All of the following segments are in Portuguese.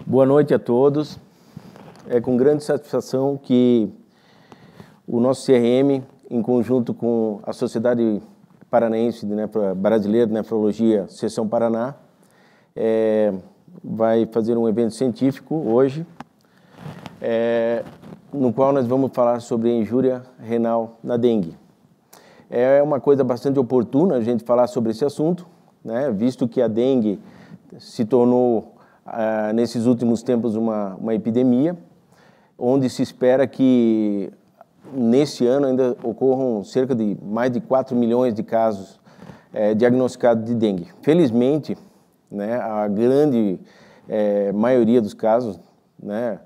Boa noite a todos. É com grande satisfação que o nosso CRM, em conjunto com a Sociedade Paranaense Brasileira de Nefrologia, Seção Paraná, vai fazer um evento científico hoje, no qual nós vamos falar sobre a injúria renal na dengue. É uma coisa bastante oportuna a gente falar sobre esse assunto, né, visto que a dengue se tornou, nesses últimos tempos, uma epidemia, onde se espera que nesse ano ainda ocorram cerca de mais de 4 milhões de casos diagnosticados de dengue. Felizmente, né, a grande maioria dos casos, né,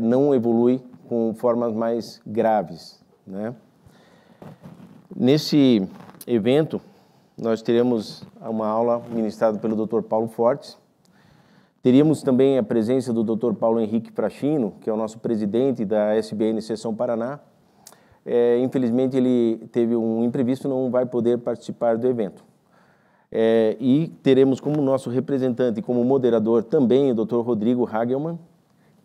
não evolui com formas mais graves, né. Nesse evento, nós teremos uma aula ministrada pelo Dr. Paulo Fortes. Teríamos também a presença do Dr. Paulo Henrique Frachino, que é o nosso presidente da SBN Seção Paraná. Infelizmente, ele teve um imprevisto, não vai poder participar do evento. E teremos como nosso representante, como moderador, também o Dr. Rodrigo Hagelmann,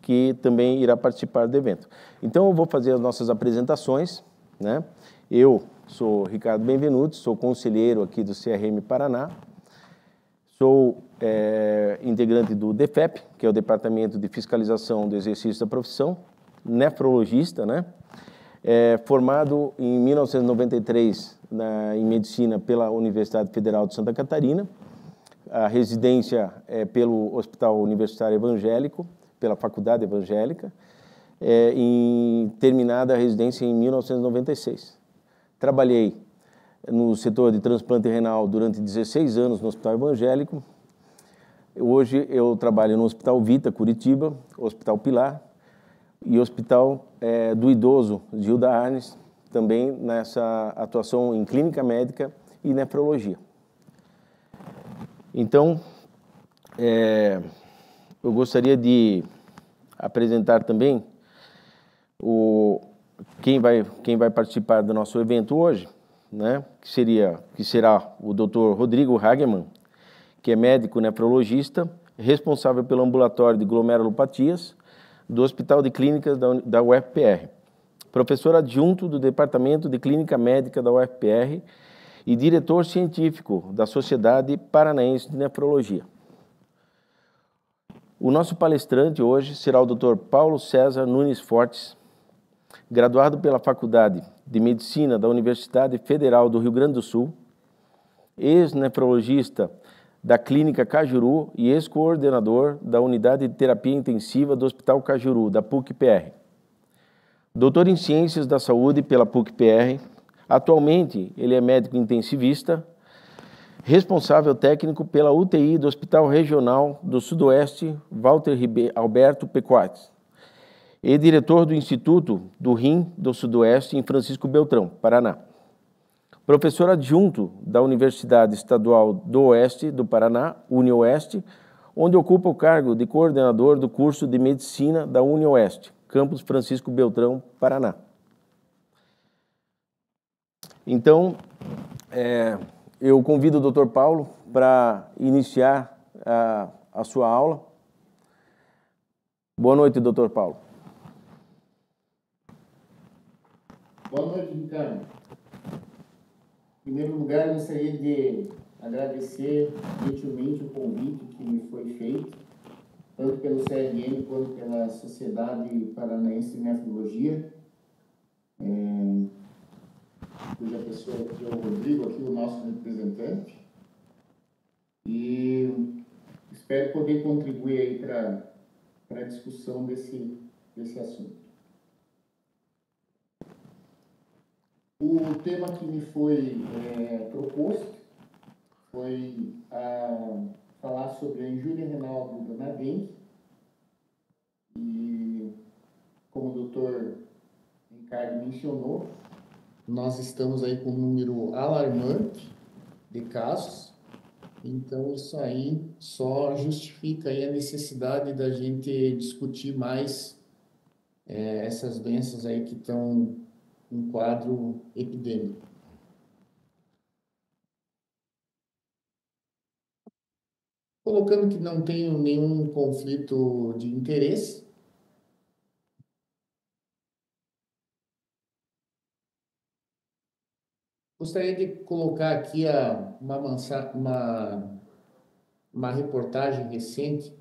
que também irá participar do evento. Então, eu vou fazer as nossas apresentações, né? Eu sou Ricardo Benvenuti, sou conselheiro aqui do CRM Paraná, sou integrante do DEFEP, que é o Departamento de Fiscalização do Exercício da Profissão, nefrologista, né? Formado em 1993 em Medicina pela Universidade Federal de Santa Catarina, a residência pelo Hospital Universitário Evangélico, pela Faculdade Evangélica, terminada a residência em 1996. Trabalhei no setor de transplante renal durante 16 anos no Hospital Evangélico. Hoje eu trabalho no Hospital Vita, Curitiba, Hospital Pilar e Hospital do Idoso, Gilda Arnes, também nessa atuação em clínica médica e nefrologia. Então, eu gostaria de apresentar também quem vai participar do nosso evento hoje, né, que será o Dr. Rodrigo Hagelmann, que é médico nefrologista, responsável pelo ambulatório de glomerulopatias do Hospital de Clínicas da UFPR, professor adjunto do Departamento de Clínica Médica da UFPR e diretor científico da Sociedade Paranaense de Nefrologia. O nosso palestrante hoje será o Dr. Paulo César Nunes Fortes, graduado pela Faculdade de Medicina da Universidade Federal do Rio Grande do Sul, ex-nefrologista da Clínica Cajuru e ex-coordenador da Unidade de Terapia Intensiva do Hospital Cajuru, da PUC-PR. Doutor em Ciências da Saúde pela PUC-PR, atualmente ele é médico intensivista, responsável técnico pela UTI do Hospital Regional do Sudoeste, Walter Alberto Pequates, e diretor do Instituto do Rim do Sudoeste em Francisco Beltrão, Paraná. Professor adjunto da Universidade Estadual do Oeste do Paraná, UniOeste, onde ocupa o cargo de coordenador do curso de Medicina da UniOeste, campus Francisco Beltrão, Paraná. Então, eu convido o Dr. Paulo para iniciar a sua aula. Boa noite, Dr. Paulo. Boa noite, Ricardo. Em primeiro lugar, eu gostaria de agradecer gentilmente o convite que me foi feito, tanto pelo CRM quanto pela Sociedade Paranaense de Nefrologia, cuja pessoa aqui é o Rodrigo, aqui o nosso representante, e espero poder contribuir aí para a discussão desse assunto. O tema que me foi proposto foi falar sobre a injúria renal aguda na dengue. E, como o doutor Ricardo mencionou, nós estamos aí com um número alarmante de casos. Então, isso aí só justifica aí a necessidade da gente discutir mais essas doenças aí que estão um quadro epidêmico. Colocando que não tenho nenhum conflito de interesse. Gostaria de colocar aqui uma reportagem recente,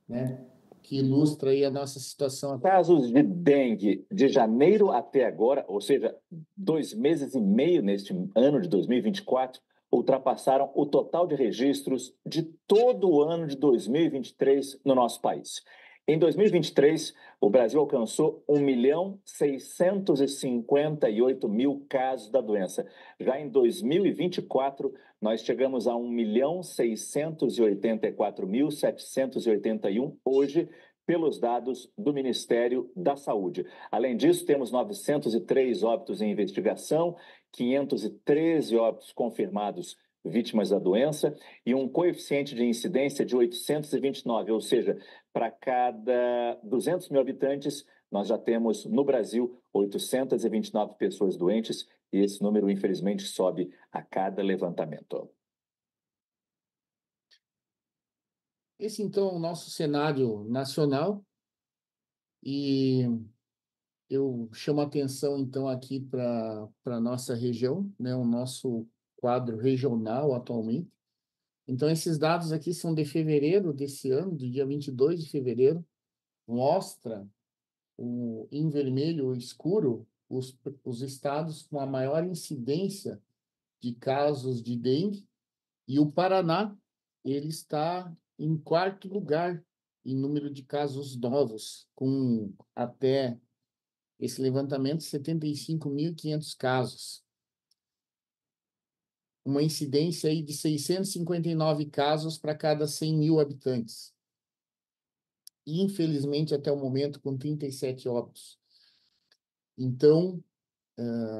né, que ilustra aí a nossa situação. Casos de dengue de janeiro até agora, ou seja, 2 meses e meio neste ano de 2024, ultrapassaram o total de registros de todo o ano de 2023 no nosso país. Em 2023, o Brasil alcançou 1.658.000 casos da doença. Já em 2024, nós chegamos a 1.684.781 hoje, pelos dados do Ministério da Saúde. Além disso, temos 903 óbitos em investigação, 513 óbitos confirmados vítimas da doença e um coeficiente de incidência de 829, ou seja, para cada 200 mil habitantes, nós já temos no Brasil 829 pessoas doentes e esse número, infelizmente, sobe a cada levantamento. Esse, então, é o nosso cenário nacional e eu chamo a atenção, então, aqui para a nossa região, né, o nosso quadro regional atualmente. Então, esses dados aqui são de fevereiro desse ano, do dia 22 de fevereiro, mostra em vermelho escuro os estados com a maior incidência de casos de dengue, e o Paraná, ele está em quarto lugar em número de casos novos, com até esse levantamento 75.500 casos. Uma incidência aí de 659 casos para cada 100 mil habitantes. E, infelizmente, até o momento, com 37 óbitos. Então,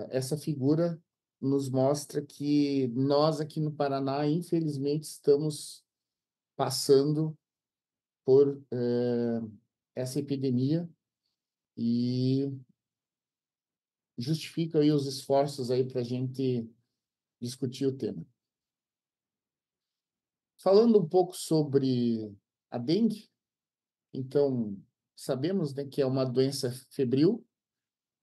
essa figura nos mostra que nós aqui no Paraná, infelizmente, estamos passando por essa epidemia e justifica aí os esforços aí para a gente discutir o tema. Falando um pouco sobre a dengue, então, sabemos, né, que é uma doença febril,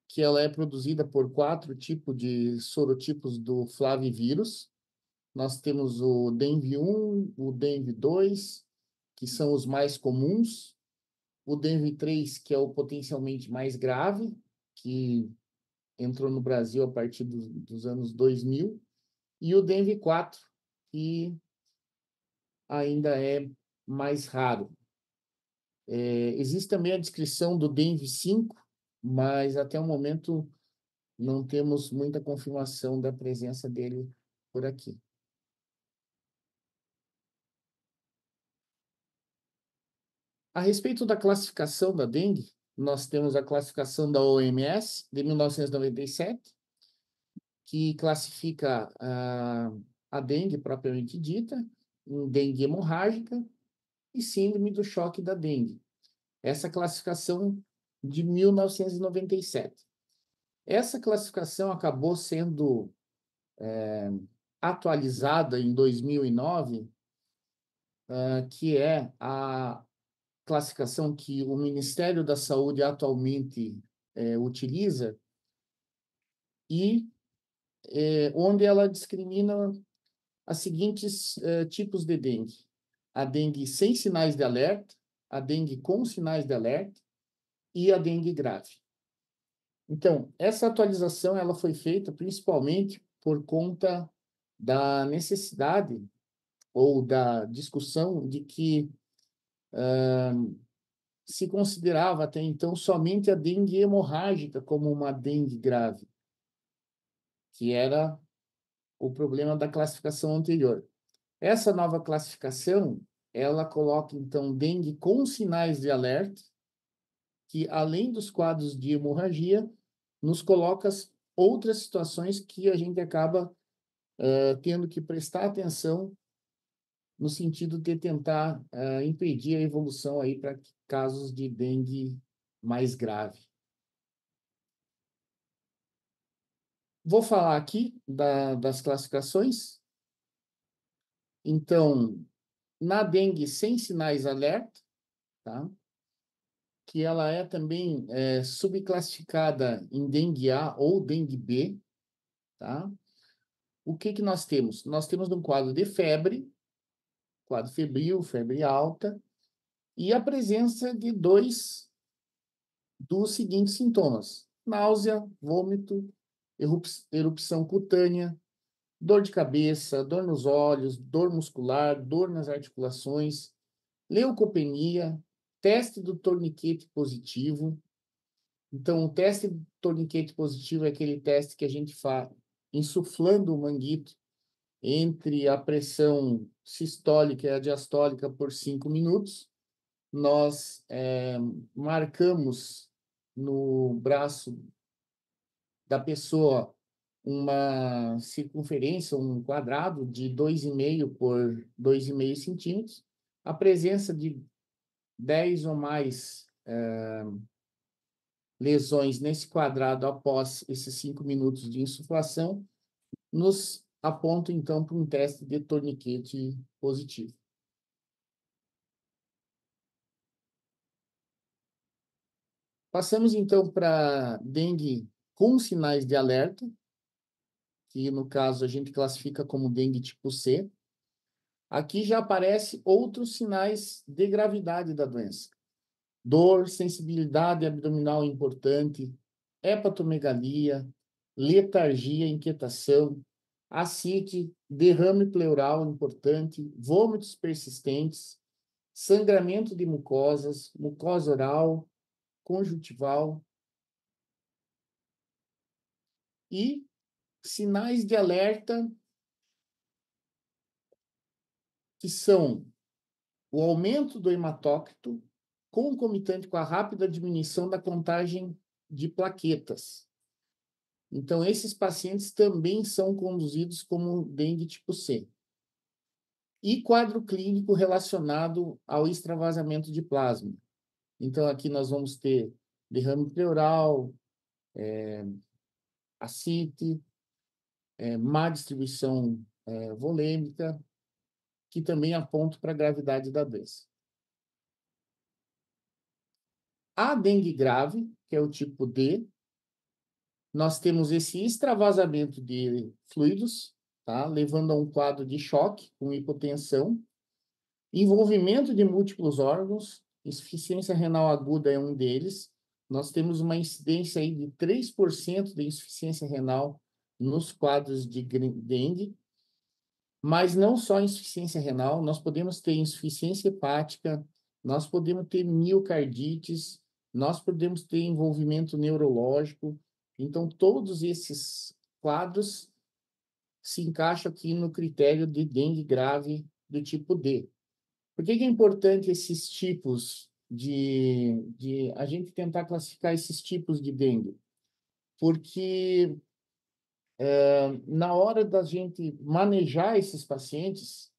que ela é produzida por 4 tipos de sorotipos do flavivírus. Nós temos o dengue 1, o dengue 2, que são os mais comuns, o dengue 3, que é o potencialmente mais grave, que entrou no Brasil a partir dos anos 2000, e o dengue 4, que ainda é mais raro. Existe também a descrição do dengue 5, mas até o momento não temos muita confirmação da presença dele por aqui. A respeito da classificação da dengue, nós temos a classificação da OMS de 1997, que classifica a dengue propriamente dita em dengue hemorrágica e síndrome do choque da dengue. Essa classificação de 1997. Essa classificação acabou sendo atualizada em 2009, que é a classificação que o Ministério da Saúde atualmente utiliza e onde ela discrimina as seguintes tipos de dengue: a dengue sem sinais de alerta, a dengue com sinais de alerta e a dengue grave. Então, essa atualização ela foi feita principalmente por conta da necessidade ou da discussão de que se considerava até então somente a dengue hemorrágica como uma dengue grave, que era o problema da classificação anterior. Essa nova classificação, ela coloca então dengue com sinais de alerta, que além dos quadros de hemorragia, nos coloca outras situações que a gente acaba tendo que prestar atenção no sentido de tentar impedir a evolução aí para casos de dengue mais grave. Vou falar aqui das classificações. Então, na dengue sem sinais de alerta, tá? Que ela é também subclassificada em dengue A ou dengue B, tá? O que que nós temos? Nós temos um quadro de febre, quadro febril, febre alta, e a presença de dois dos seguintes sintomas: náusea, vômito, erupção cutânea, dor de cabeça, dor nos olhos, dor muscular, dor nas articulações, leucopenia, teste do torniquete positivo. Então, o teste do torniquete positivo é aquele teste que a gente faz insuflando o manguito entre a pressão sistólica e a diastólica por 5 minutos. Nós marcamos no braço da pessoa uma circunferência, um quadrado de 2,5 por 2,5 centímetros, a presença de 10 ou mais lesões nesse quadrado após esses 5 minutos de insuflação, nos aponta, então, para um teste de torniquete positivo. Passamos, então, para dengue com sinais de alerta, que, no caso, a gente classifica como dengue tipo C. Aqui já aparecem outros sinais de gravidade da doença: dor, sensibilidade abdominal importante, hepatomegalia, letargia, inquietação, ascite, derrame pleural importante, vômitos persistentes, sangramento de mucosas, mucosa oral, conjuntival e sinais de alerta que são o aumento do hematócrito concomitante com a rápida diminuição da contagem de plaquetas. Então, esses pacientes também são conduzidos como dengue tipo C. E quadro clínico relacionado ao extravasamento de plasma. Então, aqui nós vamos ter derrame pleural, ascite, má distribuição volêmica, que também aponta para a gravidade da doença. A dengue grave, que é o tipo D, nós temos esse extravasamento de fluidos, tá? Levando a um quadro de choque com hipotensão, envolvimento de múltiplos órgãos, insuficiência renal aguda é um deles. Nós temos uma incidência aí de 3% de insuficiência renal nos quadros de dengue, mas não só insuficiência renal, nós podemos ter insuficiência hepática, nós podemos ter miocardites, nós podemos ter envolvimento neurológico. Então, todos esses quadros se encaixam aqui no critério de dengue grave do tipo D. Por que é importante esses tipos de a gente tentar classificar esses tipos de dengue? Porque na hora da gente manejar esses pacientes,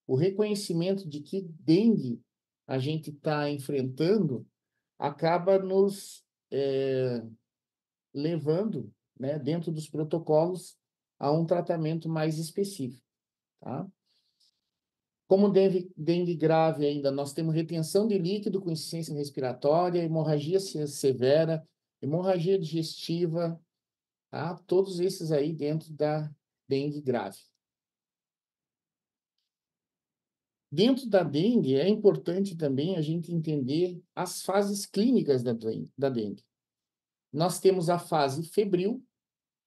o reconhecimento de que dengue a gente está enfrentando acaba nos levando, né, dentro dos protocolos, a um tratamento mais específico, tá? Como dengue grave ainda, nós temos retenção de líquido com insuficiência respiratória, hemorragia severa, hemorragia digestiva, tá? Todos esses aí dentro da dengue grave. Dentro da dengue, é importante também a gente entender as fases clínicas da dengue. Nós temos a fase febril,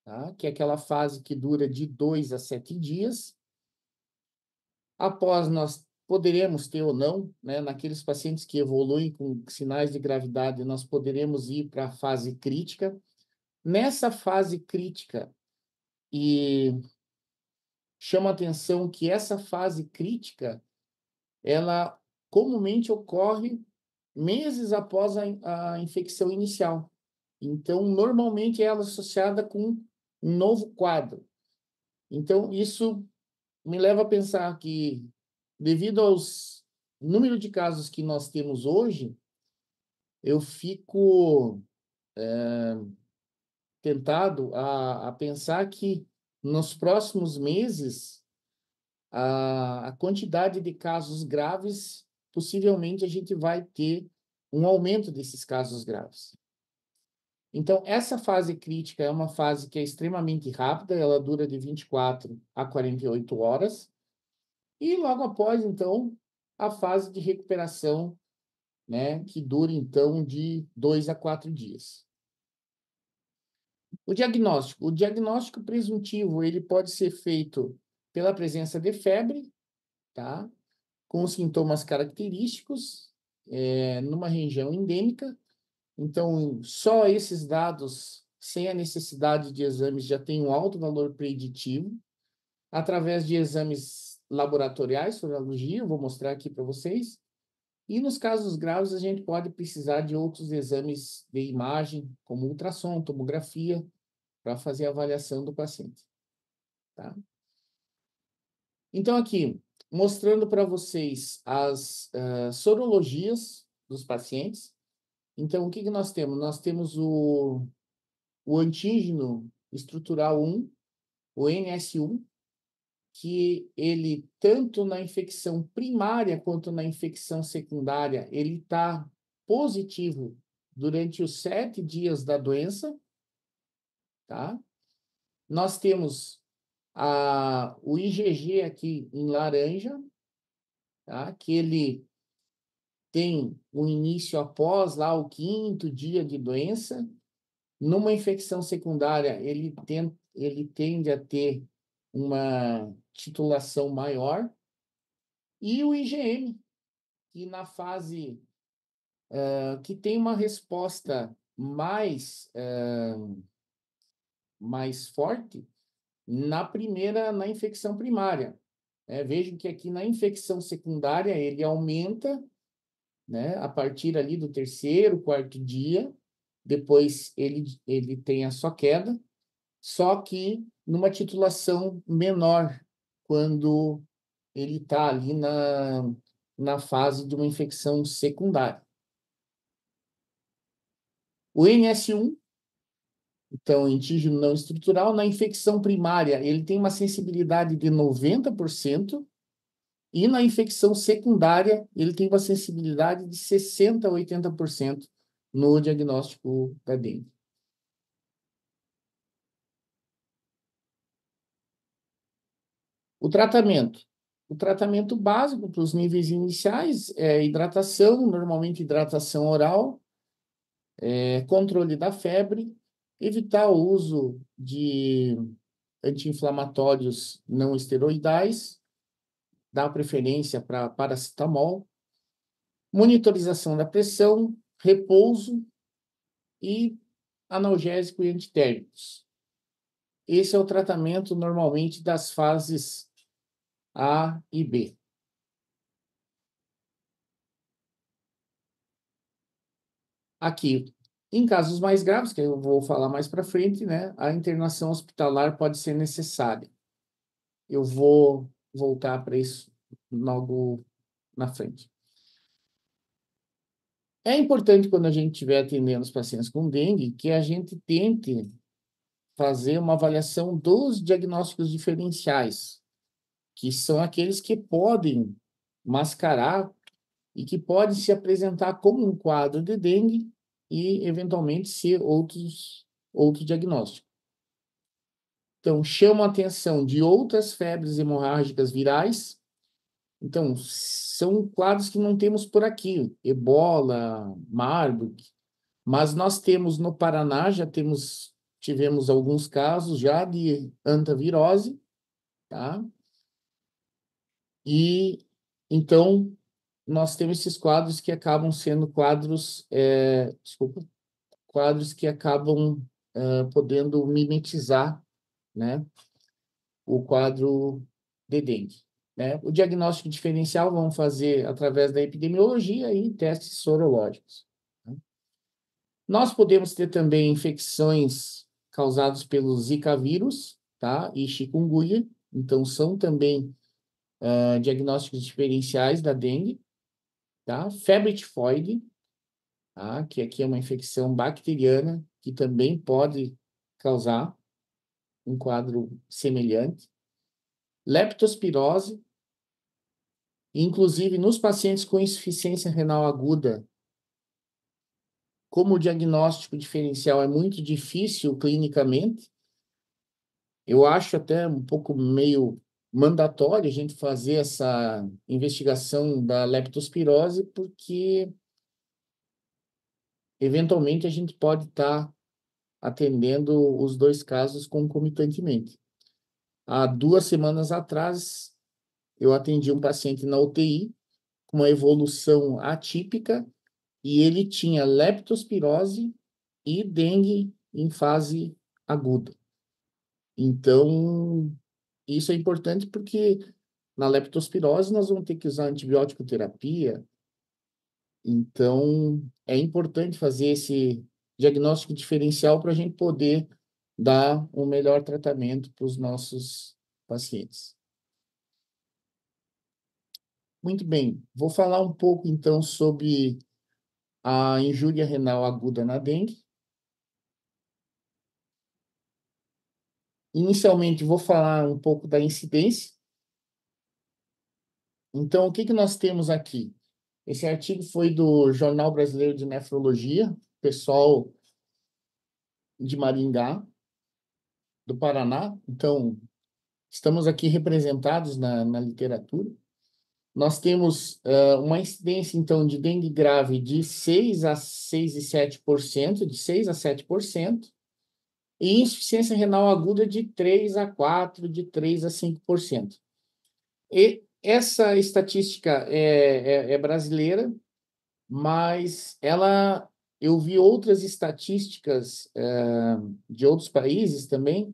tá? Que é aquela fase que dura de 2 a 7 dias. Após, nós poderemos ter ou não, né, naqueles pacientes que evoluem com sinais de gravidade, nós poderemos ir para a fase crítica. Nessa fase crítica, e chama atenção que essa fase crítica, ela comumente ocorre meses após a infecção inicial. Então, normalmente ela é associada com um novo quadro. Então, isso me leva a pensar que, devido aos número de casos que nós temos hoje, eu fico tentado a pensar que nos próximos meses a quantidade de casos graves, possivelmente a gente vai ter um aumento desses casos graves. Então, essa fase crítica é uma fase que é extremamente rápida, ela dura de 24 a 48 horas, e logo após, então, a fase de recuperação, né, que dura, então, de 2 a 4 dias. O diagnóstico presuntivo, ele pode ser feito pela presença de febre, tá? Com sintomas característicos, numa região endêmica. Então, só esses dados, sem a necessidade de exames, já tem um alto valor preditivo. Através de exames laboratoriais, sorologia, eu vou mostrar aqui para vocês. E nos casos graves, a gente pode precisar de outros exames de imagem, como ultrassom, tomografia, para fazer a avaliação do paciente. Tá? Então, aqui, mostrando para vocês as sorologias dos pacientes. Então, o que nós temos? Nós temos o antígeno estrutural 1, o NS1, que ele, tanto na infecção primária quanto na infecção secundária, ele está positivo durante os 7 dias da doença, tá? Nós temos o IgG aqui em laranja, tá? Que ele tem um início após lá o 5º dia de doença. Numa infecção secundária, ele tende a ter uma titulação maior. E o IgM, que na fase que tem uma resposta mais forte na infecção primária. Vejam que aqui na infecção secundária ele aumenta, né, a partir ali do 3º, 4º dia, depois ele tem a sua queda, só que numa titulação menor, quando ele está ali na fase de uma infecção secundária. O NS1, então, antígeno não estrutural, na infecção primária, ele tem uma sensibilidade de 90%, e na infecção secundária, ele tem uma sensibilidade de 60% a 80% no diagnóstico da dengue. O tratamento básico para os níveis iniciais é hidratação, normalmente hidratação oral, controle da febre, evitar o uso de anti-inflamatórios não esteroidais, dar preferência para paracetamol, monitorização da pressão, repouso e analgésico e antitérmicos. Esse é o tratamento normalmente das fases A e B. Aqui, em casos mais graves, que eu vou falar mais para frente, né, a internação hospitalar pode ser necessária. Eu vou voltar para isso logo na frente. É importante, quando a gente estiver atendendo os pacientes com dengue, que a gente tente fazer uma avaliação dos diagnósticos diferenciais, que são aqueles que podem mascarar e que podem se apresentar como um quadro de dengue e, eventualmente, ser outro diagnóstico. Então, chamo a atenção de outras febres hemorrágicas virais. Então, são quadros que não temos por aqui, Ebola, Marburg, mas nós temos no Paraná, tivemos alguns casos já de hantavirose, tá? E, então, nós temos esses quadros que acabam sendo quadros que acabam podendo mimetizar, né, o quadro de dengue. Né? O diagnóstico diferencial vamos fazer através da epidemiologia e testes sorológicos. Né? Nós podemos ter também infecções causadas pelo Zika vírus, tá? E chikungunya, então são também diagnósticos diferenciais da dengue. Tá? Febre tifoide, tá? Que aqui é uma infecção bacteriana que também pode causar um quadro semelhante. Leptospirose, Inclusive, nos pacientes com insuficiência renal aguda, como o diagnóstico diferencial é muito difícil clinicamente, eu acho até um pouco meio mandatório a gente fazer essa investigação da leptospirose, porque eventualmente a gente pode estar atendendo os dois casos concomitantemente. Há 2 semanas atrás, eu atendi um paciente na UTI com uma evolução atípica e ele tinha leptospirose e dengue em fase aguda. Então, isso é importante porque na leptospirose nós vamos ter que usar antibiótico terapia. Então, é importante fazer esse diagnóstico diferencial para a gente poder dar um melhor tratamento para os nossos pacientes. Muito bem, vou falar um pouco então sobre a injúria renal aguda na dengue. Inicialmente, vou falar um pouco da incidência. Então, o que nós temos aqui? Esse artigo foi do Jornal Brasileiro de Nefrologia, pessoal de Maringá, do Paraná. Então, estamos aqui representados na literatura. Nós temos uma incidência, então, de dengue grave de 6 a 6,7%, de 6 a 7%, e insuficiência renal aguda de 3 a 4%, de 3 a 5%. E essa estatística é brasileira, mas eu vi outras estatísticas de outros países também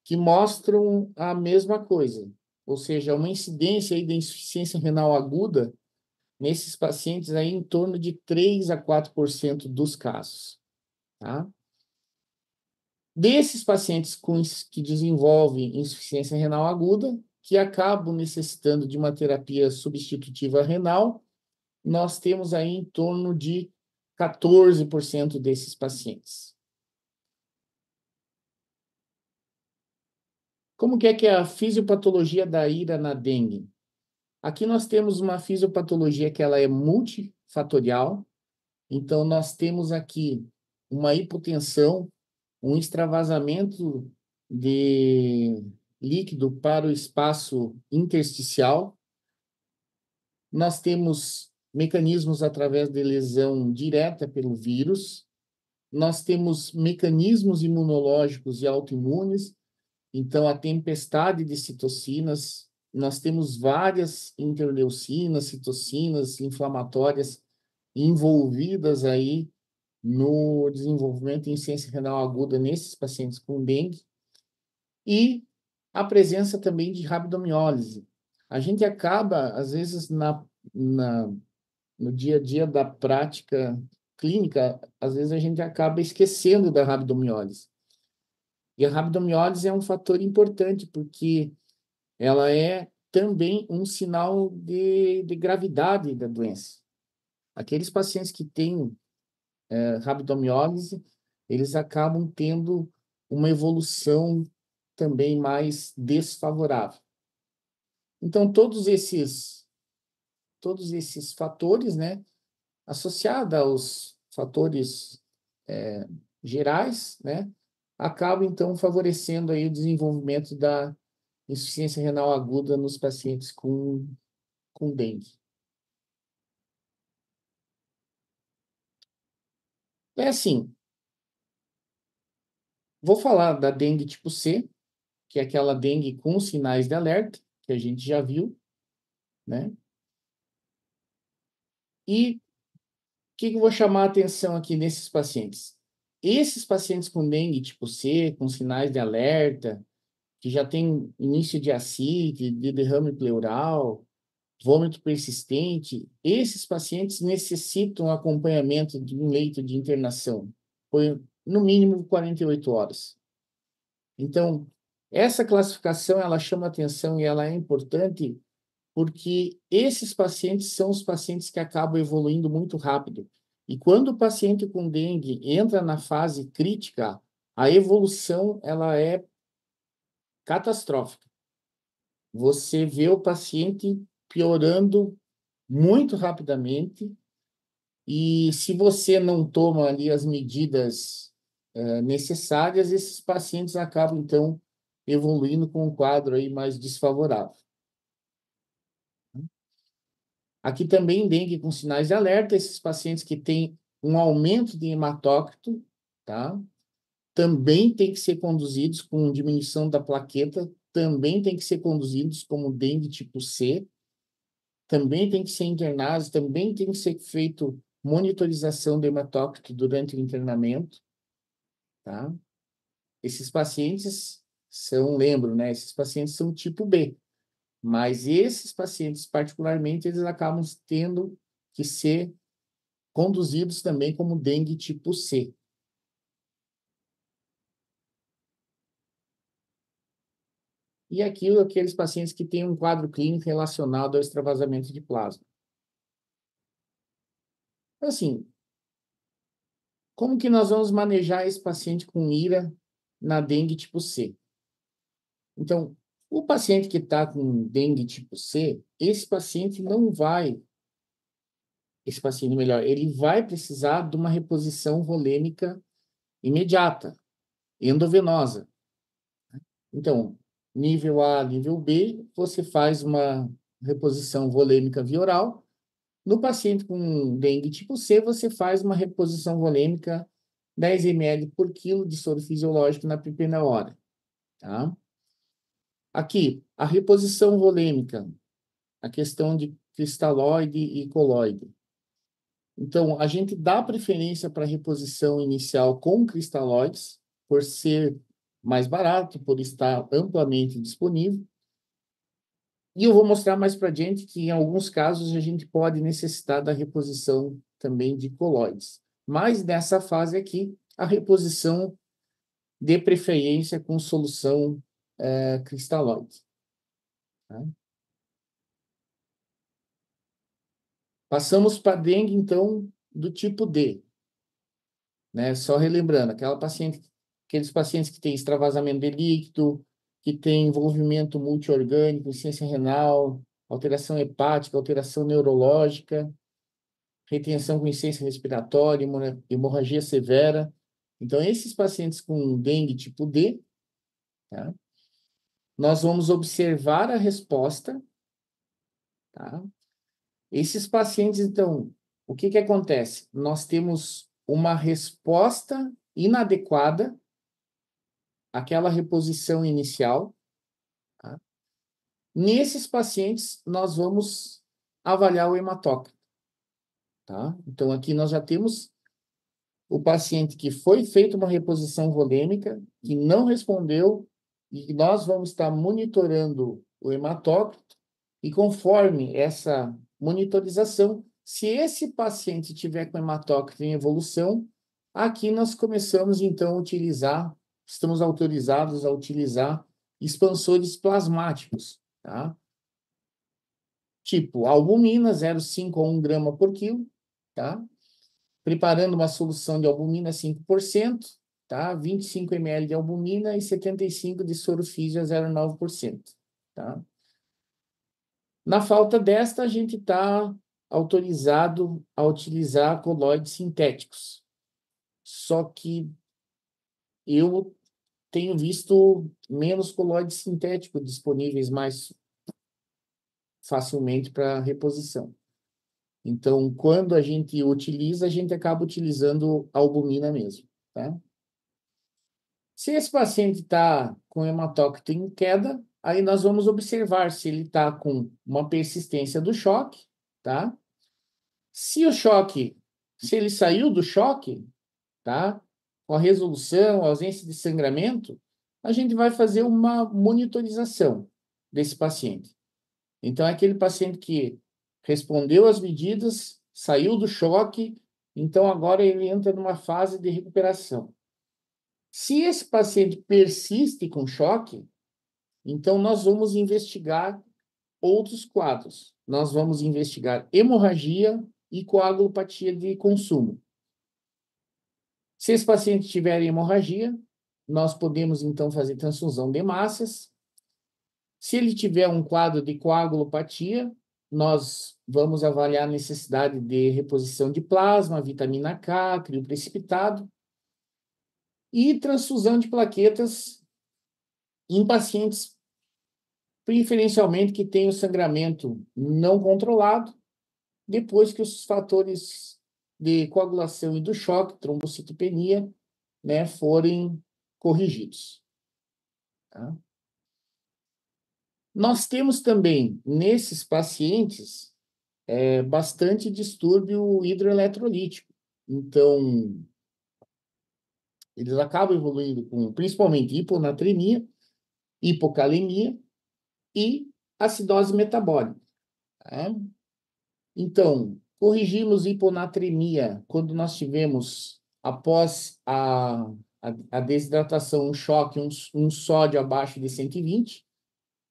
que mostram a mesma coisa, ou seja, uma incidência aí de insuficiência renal aguda nesses pacientes aí em torno de 3 a 4% dos casos, tá? Desses pacientes que desenvolvem insuficiência renal aguda, que acabam necessitando de uma terapia substitutiva renal, nós temos aí em torno de 14% desses pacientes. Como que é a fisiopatologia da ira na dengue? Aqui nós temos uma fisiopatologia que ela é multifatorial. Então, nós temos aqui uma hipotensão, um extravasamento de líquido para o espaço intersticial. Nós temos mecanismos através de lesão direta pelo vírus. Nós temos mecanismos imunológicos e autoimunes. Então, a tempestade de citocinas, nós temos várias interleucinas, citocinas inflamatórias envolvidas aí no desenvolvimento de insuficiência renal aguda nesses pacientes com dengue, e a presença também de rabdomiólise. A gente acaba, às vezes, no dia a dia da prática clínica, às vezes a gente acaba esquecendo da rabdomiólise. E a rabdomiólise é um fator importante, porque ela é também um sinal de gravidade da doença. Aqueles pacientes que têm rabdomiólise, eles acabam tendo uma evolução também mais desfavorável. Então, todos esses fatores, né, associados aos fatores gerais, né, acabam, então, favorecendo aí o desenvolvimento da insuficiência renal aguda nos pacientes com dengue. É assim, vou falar da dengue tipo C, que é aquela dengue com sinais de alerta, que a gente já viu, né? E o que eu vou chamar a atenção aqui nesses pacientes? Esses pacientes com dengue tipo C, com sinais de alerta, que já tem início de ascite, de derrame pleural, vômito persistente, esses pacientes necessitam acompanhamento de um leito de internação por no mínimo 48 horas. Então, essa classificação ela chama atenção e ela é importante porque esses pacientes são os pacientes que acabam evoluindo muito rápido. E quando o paciente com dengue entra na fase crítica, a evolução ela é catastrófica. Você vê o paciente piorando muito rapidamente. E se você não toma ali as medidas necessárias, esses pacientes acabam, então, evoluindo com um quadro aí mais desfavorável. Aqui também dengue com sinais de alerta, esses pacientes que têm um aumento de hematócrito, tá? Também tem que ser conduzidos com diminuição da plaqueta, também tem que ser conduzidos como dengue tipo C, também tem que ser internados, também tem que ser feito monitorização do hematócrito durante o internamento, tá? Esses pacientes são, lembro, né? Esses pacientes são tipo B, mas esses pacientes, particularmente, eles acabam tendo que ser conduzidos também como dengue tipo C. E aqui, aqueles pacientes que têm um quadro clínico relacionado ao extravasamento de plasma. Assim, como que nós vamos manejar esse paciente com IRA na dengue tipo C? Então, o paciente que está com dengue tipo C, esse paciente não vai, esse paciente melhor, ele vai precisar de uma reposição volêmica imediata, endovenosa. Então, nível A, nível B, você faz uma reposição volêmica via oral. No paciente com dengue tipo C, você faz uma reposição volêmica 10 ml por quilo de soro fisiológico na primeira hora, tá? Aqui, a reposição volêmica, a questão de cristalóide e coloide. Então, a gente dá preferência para a reposição inicial com cristalóides, por ser mais barato, por estar amplamente disponível. E eu vou mostrar mais para diante que, em alguns casos, a gente pode necessitar da reposição também de coloides. Mas, nessa fase aqui, a reposição de preferência com solução cristalóide. Tá? Passamos para dengue, então, do tipo D. Né? Só relembrando, aqueles pacientes que têm extravasamento de líquido, que têm envolvimento multiorgânico, insuficiência renal, alteração hepática, alteração neurológica, retenção com insuficiência respiratória, hemorragia severa. Então, esses pacientes com dengue tipo D, tá? Nós vamos observar a resposta, tá? Esses pacientes, então, o que acontece? Nós temos uma resposta inadequada àquela reposição inicial, tá? Nesses pacientes, nós vamos avaliar o hematócrito, tá? Então, aqui nós já temos o paciente que foi feita uma reposição volêmica, que não respondeu, e nós vamos estar monitorando o hematócrito, e conforme essa monitorização, se esse paciente tiver com hematócrito em evolução, aqui nós começamos, então, a utilizar, estamos autorizados a utilizar expansores plasmáticos, tá? Tipo, albumina, 0,5 a 1 grama por quilo, tá? Preparando uma solução de albumina 5%, tá? 25 ml de albumina e 75 de soro físio a 0,9%, tá? Na falta desta, a gente está autorizado a utilizar coloides sintéticos. Só que eu tenho visto menos coloides sintéticos disponíveis mais facilmente para reposição. Então, quando a gente utiliza, a gente acaba utilizando albumina mesmo, tá? Se esse paciente está com hematócrito em queda, aí nós vamos observar se ele está com uma persistência do choque, tá? Se o choque, se ele saiu do choque, tá? Com a resolução, a ausência de sangramento, a gente vai fazer uma monitorização desse paciente. Então, é aquele paciente que respondeu às medidas, saiu do choque, então agora ele entra numa fase de recuperação. Se esse paciente persiste com choque, então nós vamos investigar outros quadros. Nós vamos investigar hemorragia e coagulopatia de consumo. Se esse paciente tiver hemorragia, nós podemos então fazer transfusão de massas. Se ele tiver um quadro de coagulopatia, nós vamos avaliar a necessidade de reposição de plasma, vitamina K, crioprecipitado e transfusão de plaquetas em pacientes, preferencialmente que tenham sangramento não controlado, depois que os fatores de coagulação e do choque, trombocitopenia, né, forem corrigidos. Tá? Nós temos também, nesses pacientes, bastante distúrbio hidroeletrolítico. Então, eles acabam evoluindo com, principalmente, hiponatremia, hipocalemia e acidose metabólica. Tá? Então, corrigimos hiponatremia quando nós tivemos, após a desidratação, um choque, um sódio abaixo de 120,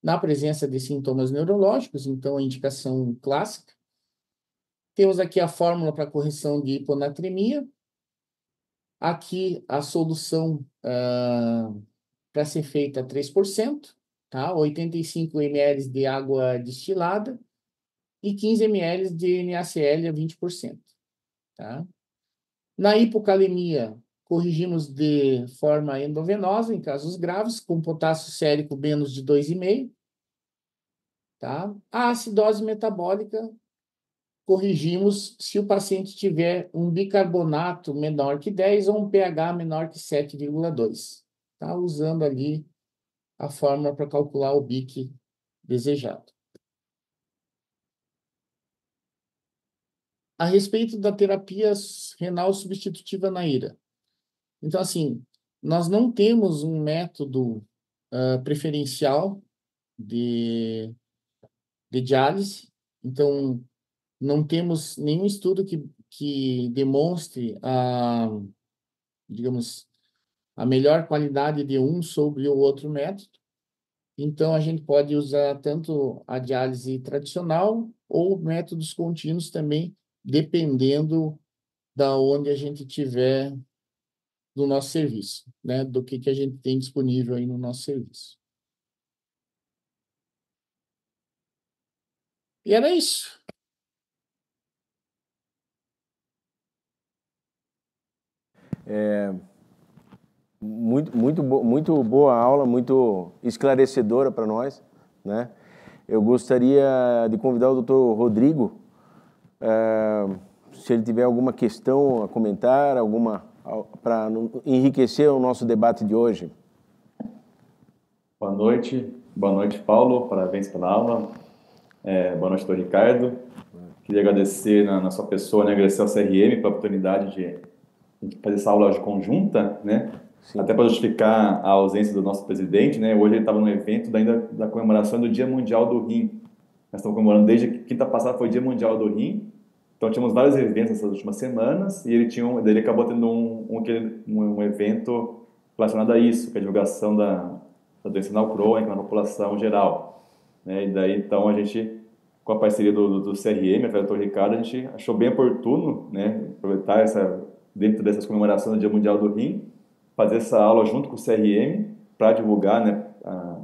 na presença de sintomas neurológicos, então a indicação clássica. Temos aqui a fórmula para correção de hiponatremia. Aqui a solução para ser feita 3%, tá? 85 ml de água destilada e 15 ml de NaCl a 20%. Tá? Na hipocalemia, corrigimos de forma endovenosa, em casos graves, com potássio sérico menos de 2,5. Tá? A acidose metabólica, corrigimos se o paciente tiver um bicarbonato menor que 10 ou um pH menor que 7,2. Tá? Usando ali a fórmula para calcular o BIC desejado. A respeito da terapia renal substitutiva na ira. Então, assim, nós não temos um método preferencial de diálise, então não temos nenhum estudo que demonstre digamos, a melhor qualidade de um sobre o outro método. Então, a gente pode usar tanto a diálise tradicional ou métodos contínuos também, dependendo da onde a gente tiver do nosso serviço, né? Do que a gente tem disponível aí no nosso serviço. E era isso. Muito boa aula, muito esclarecedora para nós, né? Eu gostaria de convidar o Dr. Rodrigo, se ele tiver alguma questão a comentar, para enriquecer o nosso debate de hoje. Boa noite, Paulo, parabéns pela aula. Boa noite, doutor Ricardo. Queria agradecer na sua pessoa, né, agradecer ao CRM pela oportunidade de fazer essa aula conjunta, né? Sim. Até para justificar a ausência do nosso presidente, né? Hoje ele estava no evento ainda da comemoração do Dia Mundial do Rim. Nós estamos comemorando desde quinta passada, foi o Dia Mundial do Rim. Então tínhamos vários eventos nessas últimas semanas e ele acabou tendo um evento relacionado a isso, que é a divulgação da doença renal crônica na população geral, né? E daí então a gente, com a parceria do CRM, através do Dr. Ricardo, a gente achou bem oportuno, né, aproveitar dentro dessas comemorações do Dia Mundial do Rim, fazer essa aula junto com o CRM para divulgar, né, a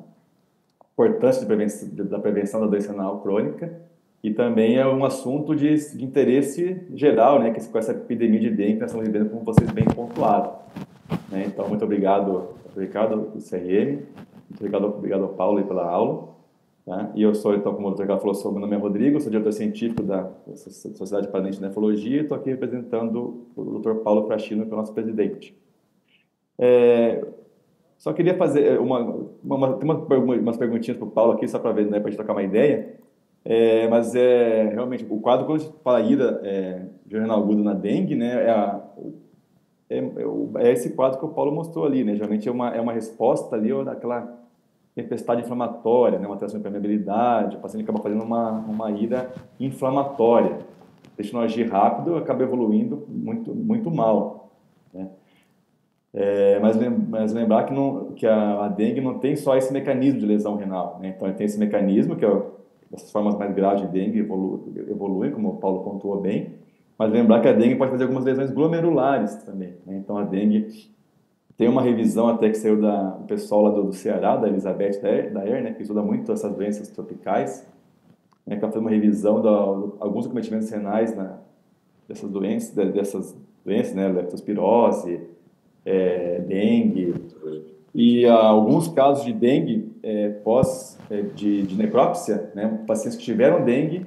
importância da prevenção da doença renal crônica, e também é um assunto de interesse geral, né, com essa epidemia de dengue que nós estamos vivendo, como vocês bem pontuaram, né? Então, muito obrigado, Ricardo, do CRM, muito obrigado ao Paulo aí pela aula. Tá? E eu sou, então, como o Dr. Ricardo falou, meu nome é Rodrigo, sou diretor científico da Sociedade Paranaense de Nefrologia e estou aqui representando o Dr. Paulo Fraschino, que é o nosso presidente. Só queria fazer umas perguntinhas para o Paulo aqui, só para ver, né, para a gente trocar uma ideia. Mas realmente, o quadro, quando a gente fala ida de renal agudo na dengue, né, é esse quadro que o Paulo mostrou ali, né? Geralmente é uma resposta ali, ou daquela tempestade inflamatória, né? Uma alteração de permeabilidade, o paciente acaba fazendo uma ida inflamatória. Deixa não agir rápido, acaba evoluindo muito, muito mal, né? Mas lembrar que a dengue não tem só esse mecanismo de lesão renal, né? Então, ele tem esse mecanismo, que essas formas mais graves de dengue evoluem, como o Paulo pontuou bem, mas lembrar que a dengue pode fazer algumas lesões glomerulares também, né? Então, a dengue tem uma revisão até que saiu do pessoal lá do Ceará, da Elizabeth Daer, né, que estuda muito essas doenças tropicais, né, que vai fazer uma revisão de alguns acometimentos renais dessas doenças, né, leptospirose, dengue, e alguns casos de dengue de necrópsia, né, pacientes que tiveram dengue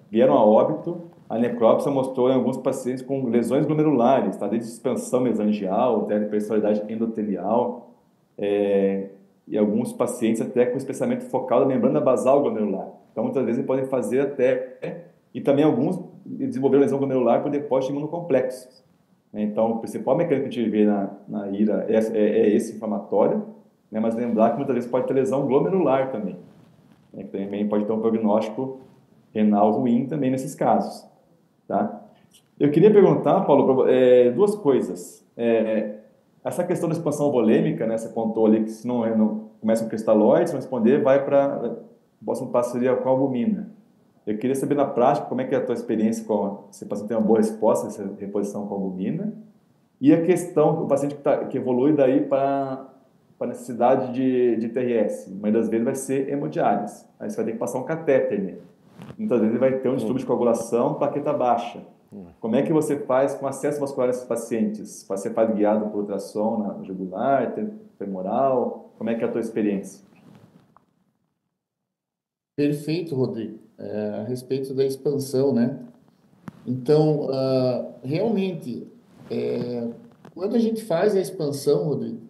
vieram a óbito. A necrópsia mostrou em alguns pacientes com lesões glomerulares, tá? Desde expansão mesangial, até hiperestabilidade endotelial, e alguns pacientes até com espessamento focal da membrana basal glomerular. Então, muitas vezes, podem fazer e também alguns desenvolveram lesão glomerular por depósito de imunocomplexos. Então, o principal mecanismo que a gente vê na IRA é esse inflamatório, né? Mas lembrar que muitas vezes pode ter lesão glomerular também, né? Que também pode ter um prognóstico renal ruim também nesses casos, tá? Eu queria perguntar, Paulo, duas coisas. Essa questão da expansão volêmica, né? Você contou ali que se não começa com cristalóide, se não responder, vai para o próximo passo seria com a albumina. Eu queria saber na prática como é que é a tua experiência se o paciente tem uma boa resposta dessa reposição com albumina, e a questão o paciente que evolui daí para a necessidade de TRS. Uma das vezes vai ser hemodiálise. Aí você vai ter que passar um catéter, né? Muitas vezes ele vai ter um distúrbio de coagulação, plaqueta baixa. Como é que você faz com acesso vascular desses pacientes? Você faz guiado por ultrassom na jugular, femoral? Como é que é a tua experiência? Perfeito, Rodrigo. A respeito da expansão, né? Então, realmente, quando a gente faz a expansão, Rodrigo,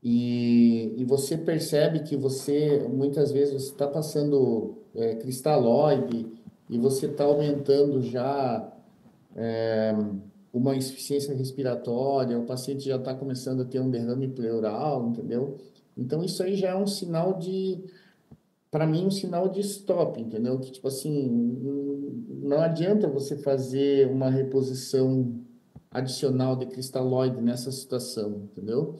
e você percebe que muitas vezes, você está passando cristalóide e você está aumentando já uma insuficiência respiratória, o paciente já está começando a ter um derrame pleural, entendeu? Então, isso aí já é um sinal para mim, um sinal de stop, entendeu? Que, tipo assim, não adianta você fazer uma reposição adicional de cristalóide nessa situação, entendeu?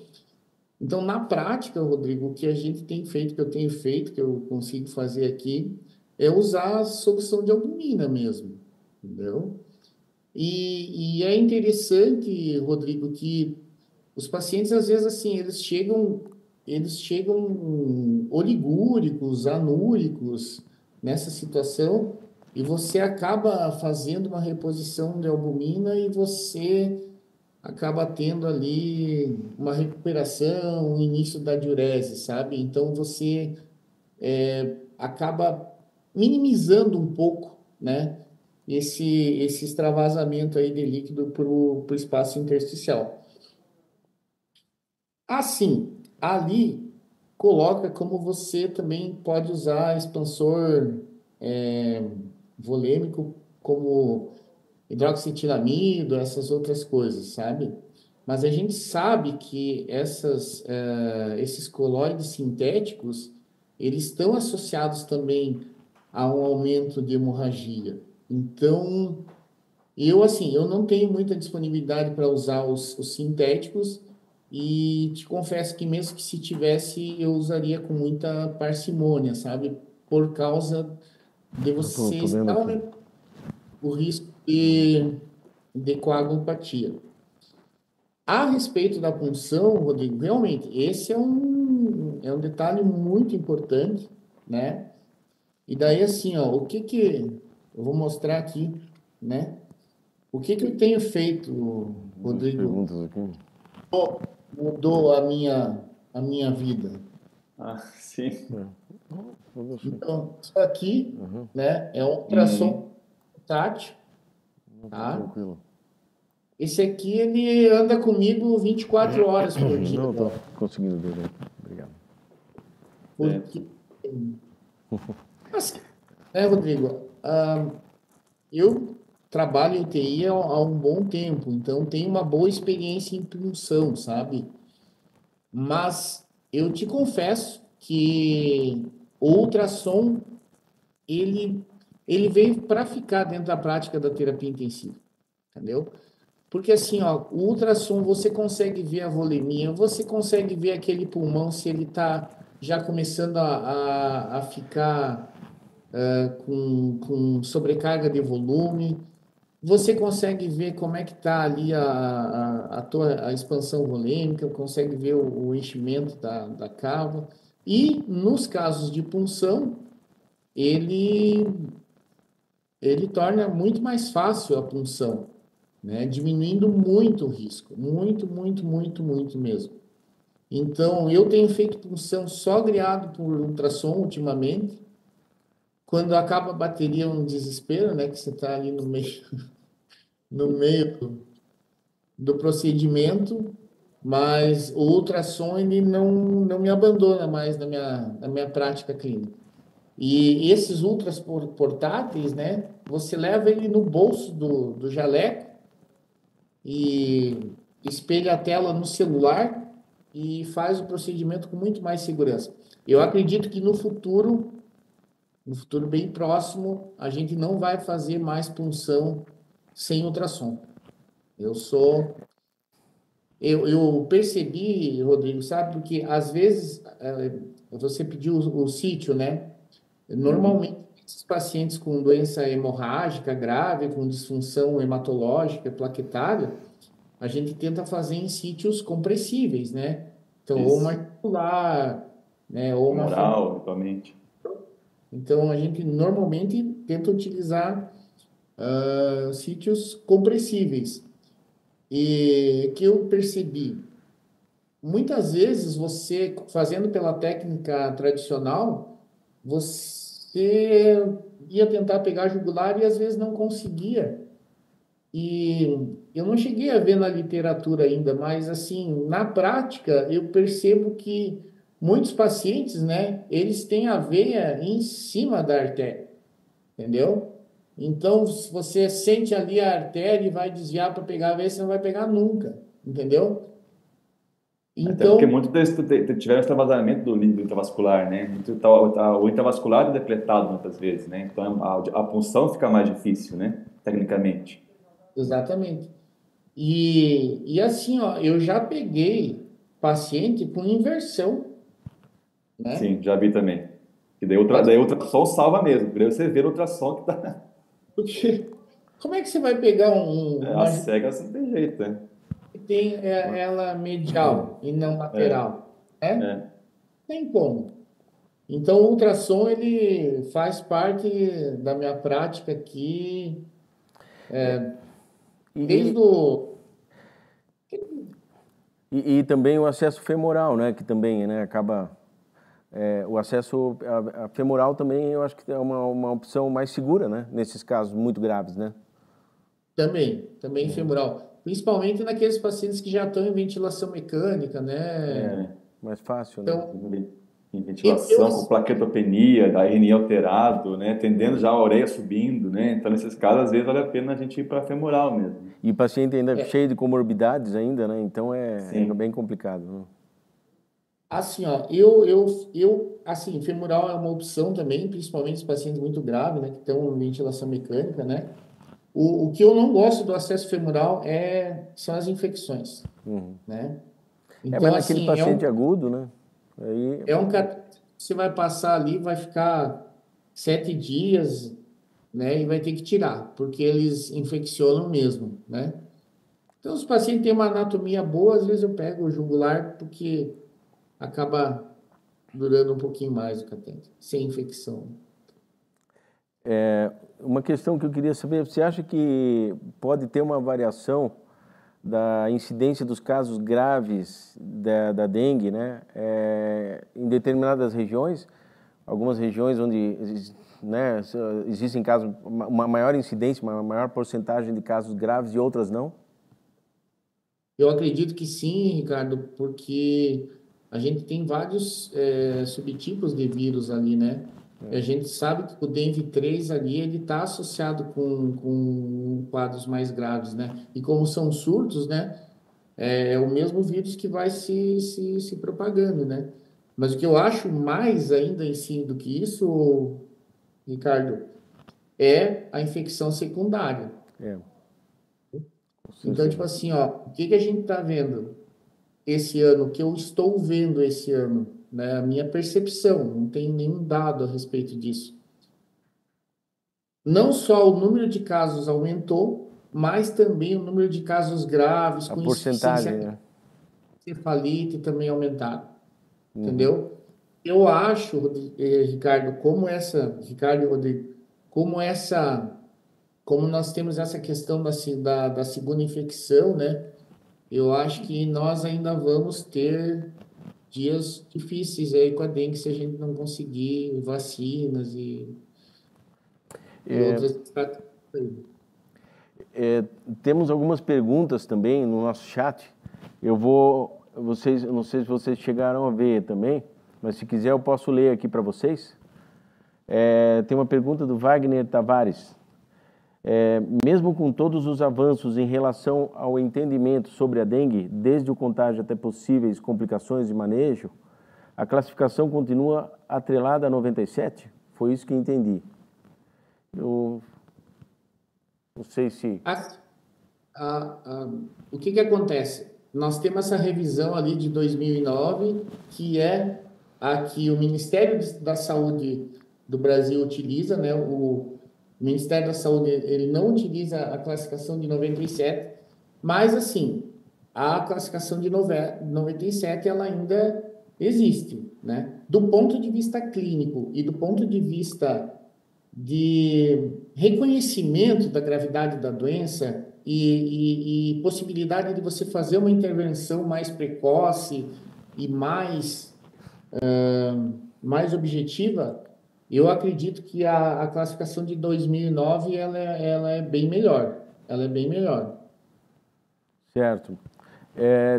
Então, na prática, Rodrigo, o que a gente tem feito, que eu tenho feito, que eu consigo fazer aqui, é usar a solução de albumina mesmo, entendeu? E é interessante, Rodrigo, que os pacientes, às vezes, assim, eles chegam oligúricos, anúricos nessa situação, e você acaba fazendo uma reposição de albumina e você acaba tendo ali uma recuperação, um início da diurese, sabe? Então, você acaba minimizando um pouco, né? Esse extravasamento aí de líquido para o espaço intersticial. Assim, ali coloca como você também pode usar expansor volêmico como hidroxietilamida, essas outras coisas, sabe? Mas a gente sabe que esses colóides sintéticos, eles estão associados também a um aumento de hemorragia. Então, eu não tenho muita disponibilidade para usar os sintéticos e te confesso que mesmo que se tivesse, eu usaria com muita parcimônia, sabe? Por causa de você Tô vendo estar aqui. aumentando o risco de coagulopatia. A respeito da punção, Rodrigo, realmente, esse é um detalhe muito importante, né? E daí, assim, ó, eu vou mostrar aqui, né? O que eu tenho feito, Umas Rodrigo, perguntas aqui. mudou a minha vida. Ah, sim. Então, isso aqui, né, é um Uhum. ultrassom tátil, tá? Tranquilo. Esse aqui, ele anda comigo 24 horas por dia Não, tô agora. conseguindo ver, né? Obrigado. Porque, assim, né, Rodrigo? Eu trabalho em UTI há um bom tempo, então tenho uma boa experiência em punção, sabe? Mas eu te confesso que o ultrassom, ele, ele veio para ficar dentro da prática da terapia intensiva, entendeu? Porque assim, ó, o ultrassom você consegue ver a volemia, você consegue ver aquele pulmão se ele está já começando a ficar com sobrecarga de volume. Você consegue ver como é que está ali a expansão volêmica, consegue ver o enchimento da cava. E nos casos de punção, ele, ele torna muito mais fácil a punção, né? Diminuindo muito o risco, muito, muito, muito, muito mesmo. Então, eu tenho feito punção só guiado por ultrassom ultimamente. Quando acaba a bateria, é um desespero, né? Que você está ali no meio, no meio do procedimento, mas o ultrassom ele não me abandona mais na minha prática clínica. E esses ultras portáteis, né? Você leva ele no bolso do jaleco e espelha a tela no celular e faz o procedimento com muito mais segurança. Eu acredito que no futuro bem próximo, a gente não vai fazer mais punção sem ultrassom. Eu sou eu percebi, Rodrigo, sabe, porque às vezes você pediu o sítio, né? Normalmente, esses pacientes com doença hemorrágica grave, com disfunção hematológica, plaquetária, a gente tenta fazer em sítios compressíveis, né? Então, ou uma Isso. articular, né? Ou uma Femoral, eventualmente. Então, a gente normalmente tenta utilizar sítios compressíveis. E que eu percebi, muitas vezes você, fazendo pela técnica tradicional, você ia tentar pegar a jugular e às vezes não conseguia. E eu não cheguei a ver na literatura ainda, mas assim, na prática, eu percebo que muitos pacientes, né, eles têm a veia em cima da artéria, entendeu? Então, se você sente ali a artéria e vai desviar para pegar a veia, você não vai pegar nunca, entendeu? Até porque Então, muitos deles tiveram extravasamento do líquido intravascular, né? O intravascular é depletado muitas vezes, né? Então a punção fica mais difícil, né? Tecnicamente. exatamente. E assim, ó, eu já peguei paciente com inversão, né? Sim, já vi também. E daí ultrassom salva mesmo. Daí você vê o ultrassom que tá. Porque como é que você vai pegar A uma jugular cega não tem jeito, né? que tem ela medial e não É, lateral, né? é. Tem como. Então, o ultrassom, ele faz parte da minha prática aqui, E, desde o... e também o acesso femoral, né? Que também, né? Acaba... o acesso a femoral também eu acho que é uma opção mais segura, né? Nesses casos muito graves, né? Também femoral. Principalmente naqueles pacientes que já estão em ventilação mecânica, né? É, mais fácil, né? Então, Em eu ventilação, com plaquetopenia, da RNI alterado, né? Tendendo já a orelha subindo, né? Então, nesses casos, às vezes vale a pena a gente ir para femoral mesmo. E o paciente ainda é, cheio de comorbidades ainda, né? Então é bem Sim. complicado, né? assim, ó, assim, femoral é uma opção também, principalmente os pacientes muito graves, né, que estão em ventilação mecânica, né? O que eu não gosto do acesso femoral são as infecções, né? Mas Então, naquele assim, paciente agudo, né? Aí, é um catéter que você vai passar ali, vai ficar 7 dias, né? E vai ter que tirar, porque eles infeccionam mesmo, né? Então, os pacientes têm uma anatomia boa, às vezes eu pego o jugular, porque acaba durando um pouquinho mais o catéter, sem infecção. uma questão que eu queria saber, você acha que pode ter uma variação da incidência dos casos graves da dengue, né? Em determinadas regiões, algumas regiões onde, né, existem casos, uma maior incidência, uma maior porcentagem de casos graves e outras não? Eu acredito que sim, Ricardo, porque a gente tem vários subtipos de vírus ali, né? E a gente sabe que o DENV3 ali, ele está associado com quadros mais graves, né? E como são surtos, né? É o mesmo vírus que vai se propagando, né? Mas o que eu acho mais ainda em si do que isso, Ricardo, é a infecção secundária. É, com Então, tipo certeza. assim, ó, o que que a gente está vendo esse ano, o que eu estou vendo esse ano, né? A minha percepção, não tem nenhum dado a respeito disso. Não só o número de casos aumentou, mas também o número de casos graves A com porcentagem, insuficiência né? cefalite também aumentaram, entendeu? Eu acho, Ricardo, Ricardo e Rodrigo, como essa, como nós temos essa questão da segunda infecção, né? Eu acho que nós ainda vamos ter dias difíceis aí com a dengue se a gente não conseguir vacinas e outras estratégias aí. Temos algumas perguntas também no nosso chat. Eu não sei se vocês chegaram a ver também, mas se quiser eu posso ler aqui para vocês. Tem uma pergunta do Wagner Tavares. Mesmo com todos os avanços em relação ao entendimento sobre a dengue, desde o contágio até possíveis complicações de manejo, a classificação continua atrelada a 97? Foi isso que entendi. Eu não sei se... O que acontece? Nós temos essa revisão ali de 2009, que é a que o Ministério da Saúde do Brasil utiliza, né? O Ministério da Saúde, ele não utiliza a classificação de 97, mas, assim, a classificação de 97, ela ainda existe, né? Do ponto de vista clínico e do ponto de vista de reconhecimento da gravidade da doença e possibilidade de você fazer uma intervenção mais precoce e mais objetiva, eu acredito que a classificação de 2009 ela é bem melhor. Ela é bem melhor. Certo.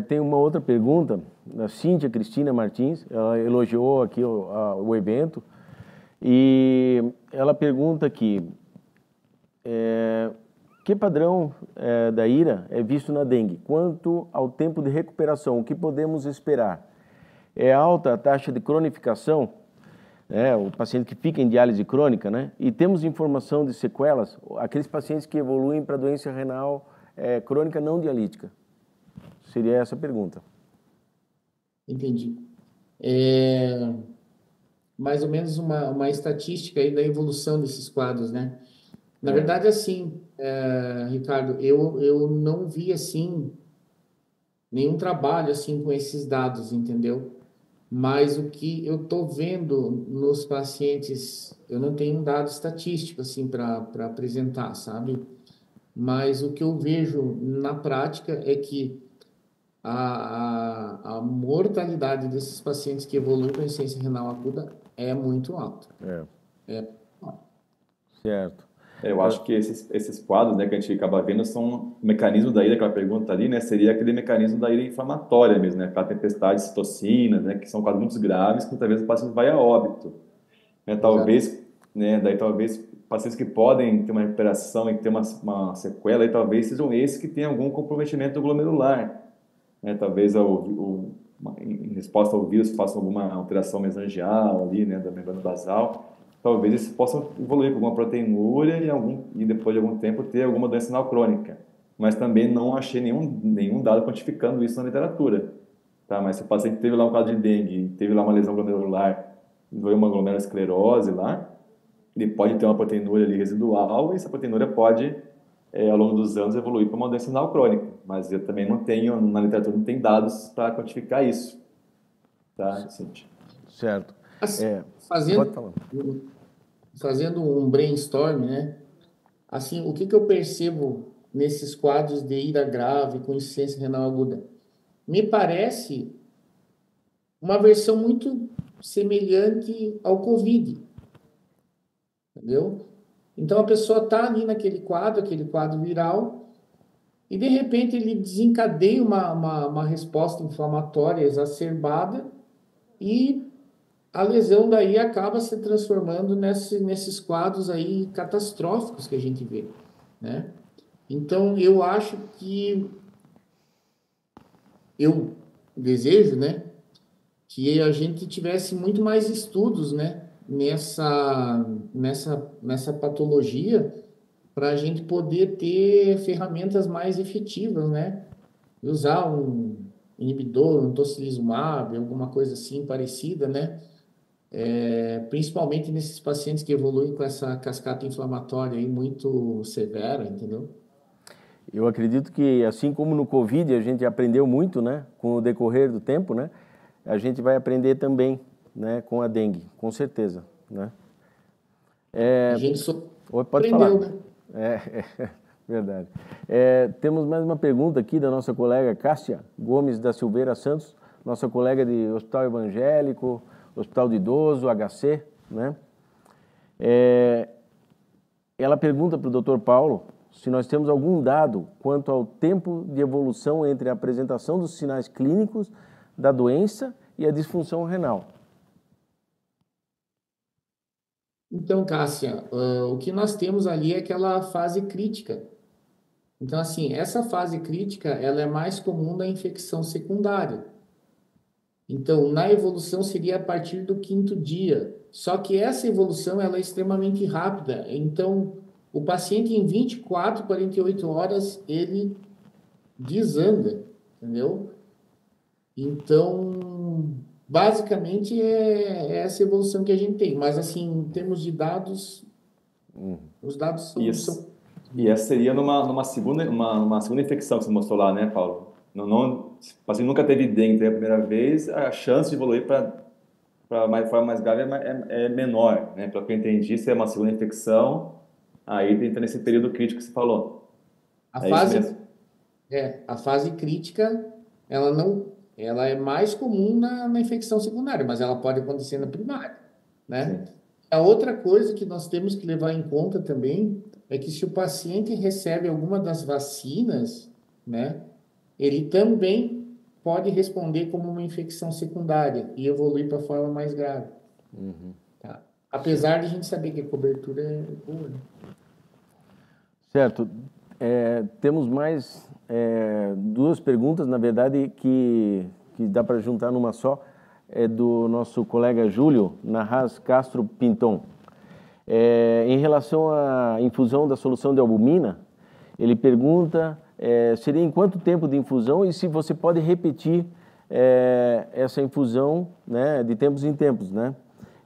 Tem uma outra pergunta da Cíntia Cristina Martins. Ela elogiou aqui o evento e ela pergunta aqui: que padrão da IRA é visto na dengue? Quanto ao tempo de recuperação, o que podemos esperar? É alta a taxa de cronificação? O paciente que fica em diálise crônica, né? E temos informação de sequelas, aqueles pacientes que evoluem para doença renal crônica não dialítica. Seria essa a pergunta. Entendi. Mais ou menos uma estatística aí da evolução desses quadros, né? Na verdade, assim, Ricardo, eu não vi, assim, nenhum trabalho, assim, com esses dados, entendeu? Mas o que eu estou vendo nos pacientes, eu não tenho um dado estatístico, assim, para apresentar, sabe? Mas o que eu vejo na prática é que a mortalidade desses pacientes que evoluem com insuficiência renal aguda é muito alta. Certo. Eu acho que esses quadros, né, que a gente acaba vendo são o mecanismo da ira, aquela pergunta ali, né, seria aquele mecanismo da ira inflamatória mesmo, né, aquela tempestade de citocinas, né, que são quadros muito graves, que muitas vezes o paciente vai a óbito. Né, talvez, né, daí talvez pacientes que podem ter uma recuperação e ter uma sequela, aí talvez sejam esses que têm algum comprometimento glomerular. Né, talvez em resposta ao vírus façam alguma alteração mesangial ali, né, da membrana basal. Talvez eles possam evoluir com alguma proteinúria e depois de algum tempo ter alguma doença renal crônica. Mas também não achei nenhum dado quantificando isso na literatura. Tá? Mas se o paciente teve lá um quadro de dengue, teve lá uma lesão glomerular, desenvolveu uma glomerulosclerose lá, ele pode ter uma proteinúria ali residual e essa proteinúria pode, ao longo dos anos, evoluir para uma doença renal crônica. Mas eu também não tenho, na literatura, não tem dados para quantificar isso. Tá, Cíntia? Certo. Assim, Pode falar. Fazendo um brainstorm, né? Assim, o que eu percebo nesses quadros de ira grave com insuficiência renal aguda? Me parece uma versão muito semelhante ao COVID, entendeu? Então, a pessoa está ali naquele quadro viral, e de repente ele desencadeia uma resposta inflamatória exacerbada e a lesão daí acaba se transformando nesses quadros aí catastróficos que a gente vê, né? Então, eu acho que eu desejo, né, que a gente tivesse muito mais estudos, né, nessa patologia para a gente poder ter ferramentas mais efetivas, né? Usar um inibidor, um tocilizumab, alguma coisa assim parecida, né? Principalmente nesses pacientes que evoluem com essa cascata inflamatória aí muito severa, entendeu? Eu acredito que, assim como no Covid, a gente aprendeu muito, né? Com o decorrer do tempo, né? A gente vai aprender também né, com a dengue, com certeza, né? A gente Pode falar. aprendeu, né? Verdade. Temos mais uma pergunta aqui da nossa colega Cássia Gomes da Silveira Santos, nossa colega de Hospital Evangélico, Hospital de Idoso, HC, né? Ela pergunta para o Dr. Paulo se nós temos algum dado quanto ao tempo de evolução entre a apresentação dos sinais clínicos da doença e a disfunção renal. Então, Cássia, o que nós temos ali é aquela fase crítica. Então, assim, essa fase crítica, ela é mais comum na infecção secundária. Então, na evolução seria a partir do 5º dia. Só que essa evolução, ela é extremamente rápida. Então, o paciente em 24, 48 horas, ele desanda, entendeu? Então, basicamente, é essa evolução que a gente tem. Mas, assim, em termos de dados, os dados são... E essa seria numa segunda infecção que você mostrou lá, né, Paulo? Se o paciente nunca teve dengue a primeira vez, a chance de evoluir para forma mais grave é menor, né? Pelo que eu entendi, se é uma segunda infecção, aí entra nesse período crítico que você falou. A fase crítica, ela é mais comum na infecção secundária, mas ela pode acontecer na primária, né? Sim. A outra coisa que nós temos que levar em conta também é que se o paciente recebe alguma das vacinas, né, ele também pode responder como uma infecção secundária e evoluir para forma mais grave. Tá? Apesar de a gente saber que a cobertura é boa, né? Certo. Temos mais duas perguntas, na verdade, que dá para juntar numa só. É do nosso colega Júlio Narraz Castro Pinton. Em relação à infusão da solução de albumina, ele pergunta seria em quanto tempo de infusão e se você pode repetir essa infusão, né, de tempos em tempos, né?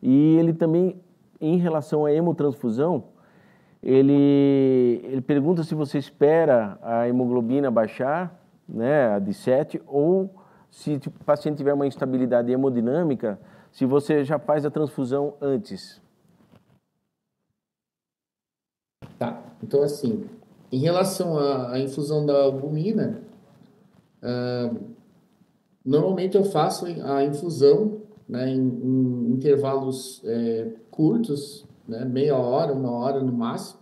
E ele também, em relação à hemotransfusão, ele pergunta se você espera a hemoglobina baixar, né, a de 7, ou se o paciente tiver uma instabilidade hemodinâmica, se você já faz a transfusão antes. Tá, então assim, em relação à infusão da albumina, normalmente eu faço a infusão, né, em intervalos curtos, né, meia hora, 1 hora no máximo,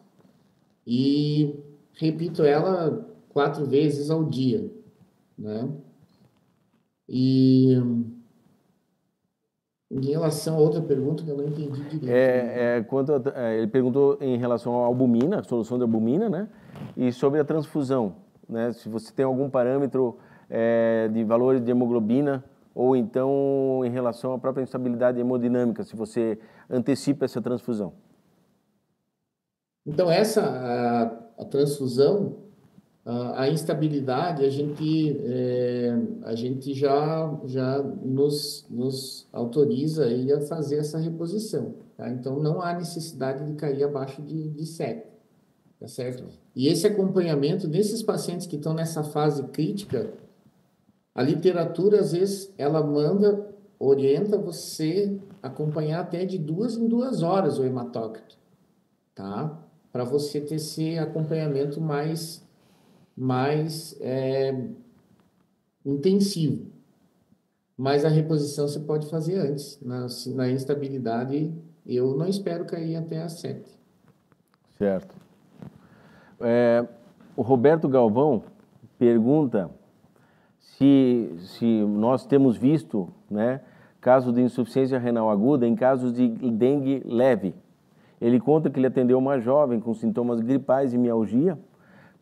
e repito ela 4 vezes ao dia, né? E em relação a outra pergunta que eu não entendi direito. Ele perguntou em relação à albumina, solução de albumina, né? E sobre a transfusão, né? Se você tem algum parâmetro de valores de hemoglobina ou então em relação à própria instabilidade hemodinâmica, se você antecipa essa transfusão. Então, a transfusão, a instabilidade, a gente já nos autoriza aí a fazer essa reposição, tá? Então, não há necessidade de cair abaixo de 7, tá certo? E esse acompanhamento desses pacientes que estão nessa fase crítica, a literatura, às vezes, ela orienta você acompanhar até de 2 em 2 horas o hematócrito, tá? Para você ter esse acompanhamento mais intensivo. Mas a reposição você pode fazer antes. Na instabilidade, eu não espero cair até a 7. Certo. O Roberto Galvão pergunta se nós temos visto, né, casos de insuficiência renal aguda em casos de dengue leve. Ele conta que ele atendeu uma jovem com sintomas gripais e mialgia.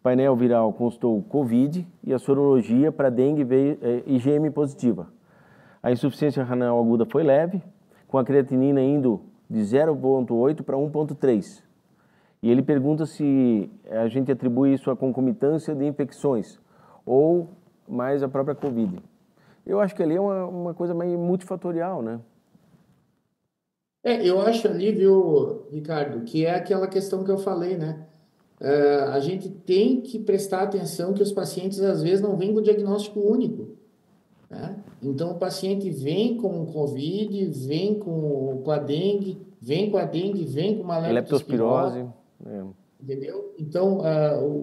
Painel viral constou Covid e a sorologia para dengue veio IgM positiva. A insuficiência renal aguda foi leve, com a creatinina indo de 0,8 para 1,3. E ele pergunta se a gente atribui isso à concomitância de infecções ou mais à própria Covid. Eu acho que ali é uma coisa meio multifatorial, né? Eu acho ali, viu, Ricardo, que é aquela questão que eu falei, né? A gente tem que prestar atenção que os pacientes, às vezes, não vêm com diagnóstico único. né? Então, o paciente vem com o COVID, vem com a dengue, vem com a dengue, vem com uma leptospirose, Leptospirose. entendeu? Então,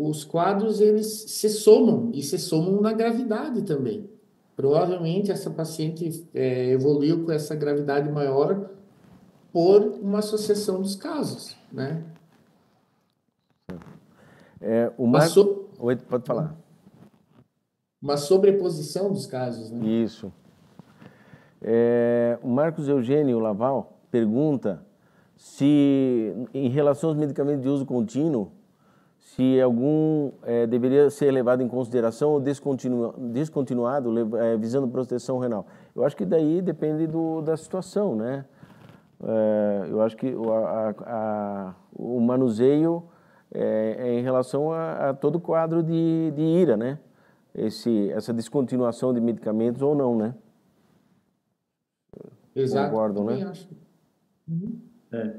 os quadros, eles se somam, e se somam na gravidade também. Provavelmente, essa paciente evoluiu com essa gravidade maior por uma associação dos casos, né? O Uma, Marco... so- Oi, pode falar. uma sobreposição dos casos, né? Isso. O Marcos Eugênio Laval pergunta se, em relação aos medicamentos de uso contínuo, se algum deveria ser levado em consideração ou descontinuado, visando proteção renal. Eu acho que daí depende da situação, né? Eu acho que o manuseio é em relação a todo o quadro de IRA, né? Essa descontinuação de medicamentos ou não, né? Exato, Concordam, também né? acho.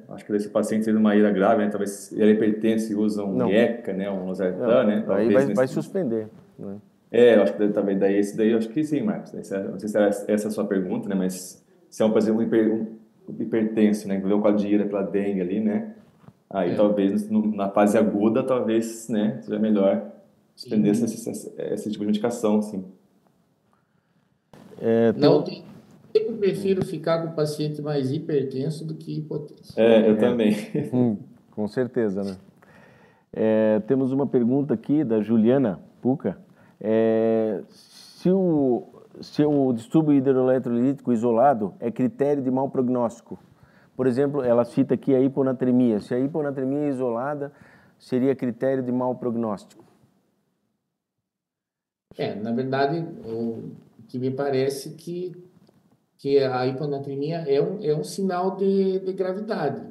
Acho que se o paciente teve uma ira grave, né, talvez ele é hipertenso e usa um Não. IECA, né, um losartan, Não, né, aí talvez... vai suspender, né? Eu acho que talvez daí esse daí, eu acho que sim, Marcos. Não sei se era essa a sua pergunta, né, mas se é por exemplo, um hipertenso, né, que vê o quadro de ira pela dengue ali, né, aí talvez na fase aguda, talvez, né, seja melhor suspender esse tipo de medicação, sim. Não tem. Eu prefiro ficar com o paciente mais hipertenso do que hipotenso. Eu também. Com certeza, né? Temos uma pergunta aqui da Juliana Puca. Se o distúrbio hidroeletrolítico isolado é critério de mau prognóstico. Por exemplo, ela cita aqui a hiponatremia. Se a hiponatremia isolada seria critério de mau prognóstico. Na verdade, o que me parece que a hiponatremia é um sinal de gravidade,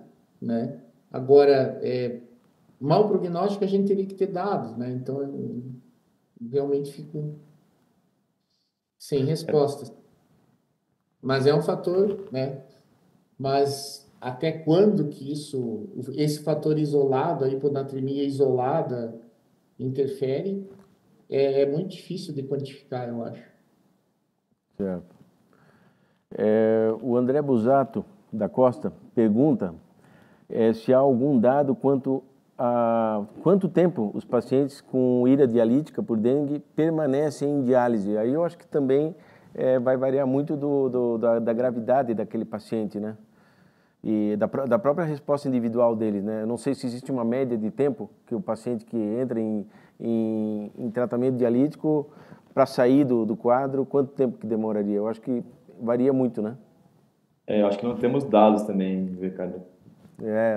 né? Agora, mau prognóstico a gente teria que ter dados, né? Então, eu realmente fico sem respostas. Mas é um fator, né? Mas até quando que esse fator isolado, a hiponatremia isolada, interfere, é muito difícil de quantificar, eu acho. Certo. O André Busato da Costa pergunta se há algum dado quanto a quanto tempo os pacientes com ira dialítica por dengue permanecem em diálise. Aí eu acho que também vai variar muito da gravidade daquele paciente, né? E da própria resposta individual deles, né? Eu não sei se existe uma média de tempo que o paciente que entra em tratamento dialítico para sair do quadro, quanto tempo que demoraria? Eu acho que varia muito, né? Eu acho que não temos dados também, Ricardo.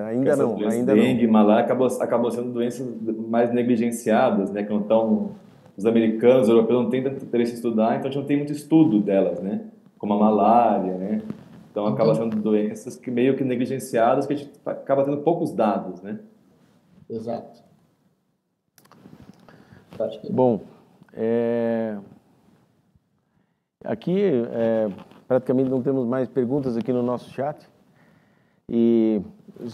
Ainda não, dengue, malária, acabam sendo doenças mais negligenciadas, né? Que não estão... Os americanos, os europeus não têm tanto interesse em estudar, então a gente não tem muito estudo delas, né? Como a malária, né? Então acaba sendo doenças que meio que negligenciadas, que a gente acaba tendo poucos dados, né? Exato. Bom, aqui praticamente não temos mais perguntas aqui no nosso chat. E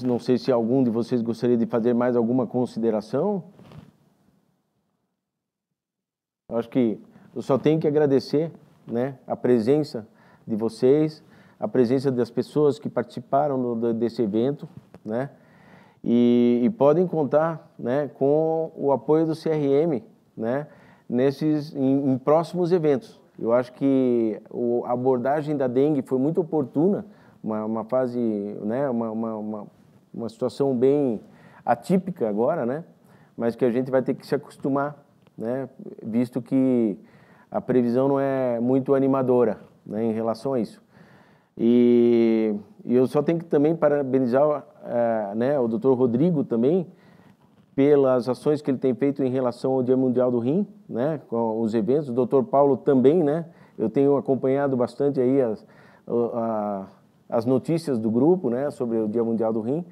não sei se algum de vocês gostaria de fazer mais alguma consideração. Eu acho que eu só tenho que agradecer, né, a presença de vocês, a presença das pessoas que participaram desse evento, né, e podem contar, né, com o apoio do CRM, né, em próximos eventos. Eu acho que a abordagem da dengue foi muito oportuna, uma fase, né, uma situação bem atípica agora, né, mas que a gente vai ter que se acostumar, né, visto que a previsão não é muito animadora, né, em relação a isso. E eu só tenho que também parabenizar né, o Dr. Rodrigo também pelas ações que ele tem feito em relação ao Dia Mundial do Rim, né, com os eventos. O Dr. Paulo também, né, eu tenho acompanhado bastante aí as notícias do grupo, né, sobre o Dia Mundial do Rim.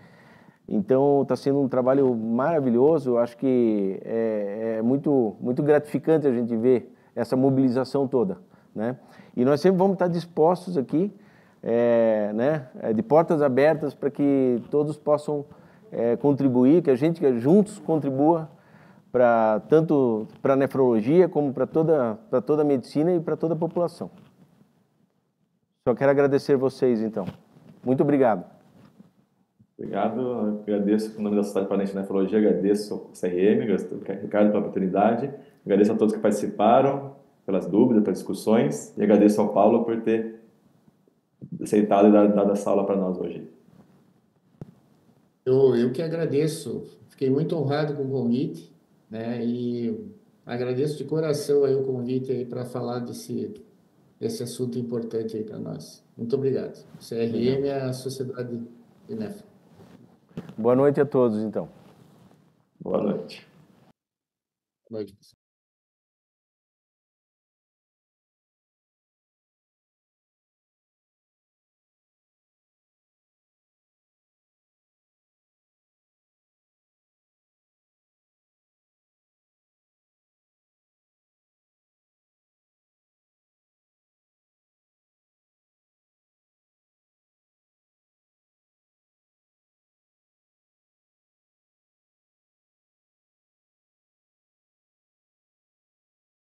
Então, está sendo um trabalho maravilhoso. Eu acho que é muito, muito gratificante a gente ver essa mobilização toda, né? E nós sempre vamos estar dispostos aqui, né, de portas abertas para que todos possam contribuir, que a gente juntos contribua tanto para a nefrologia como para toda a medicina e para toda a população. Só quero agradecer vocês, então. Muito obrigado. Obrigado, eu agradeço o nome da Sociedade Paranaense de Nefrologia, agradeço ao CRM, agradeço ao Ricardo pela oportunidade, agradeço a todos que participaram, pelas dúvidas, pelas discussões, e agradeço ao Paulo por ter aceitado e dado essa aula para nós hoje. Eu que agradeço, fiquei muito honrado com o convite, né? E agradeço de coração aí o convite aí para falar desse assunto importante aí para nós. Muito obrigado. CRM é a Sociedade de Nefro. Boa noite a todos, então. Boa noite. Boa noite.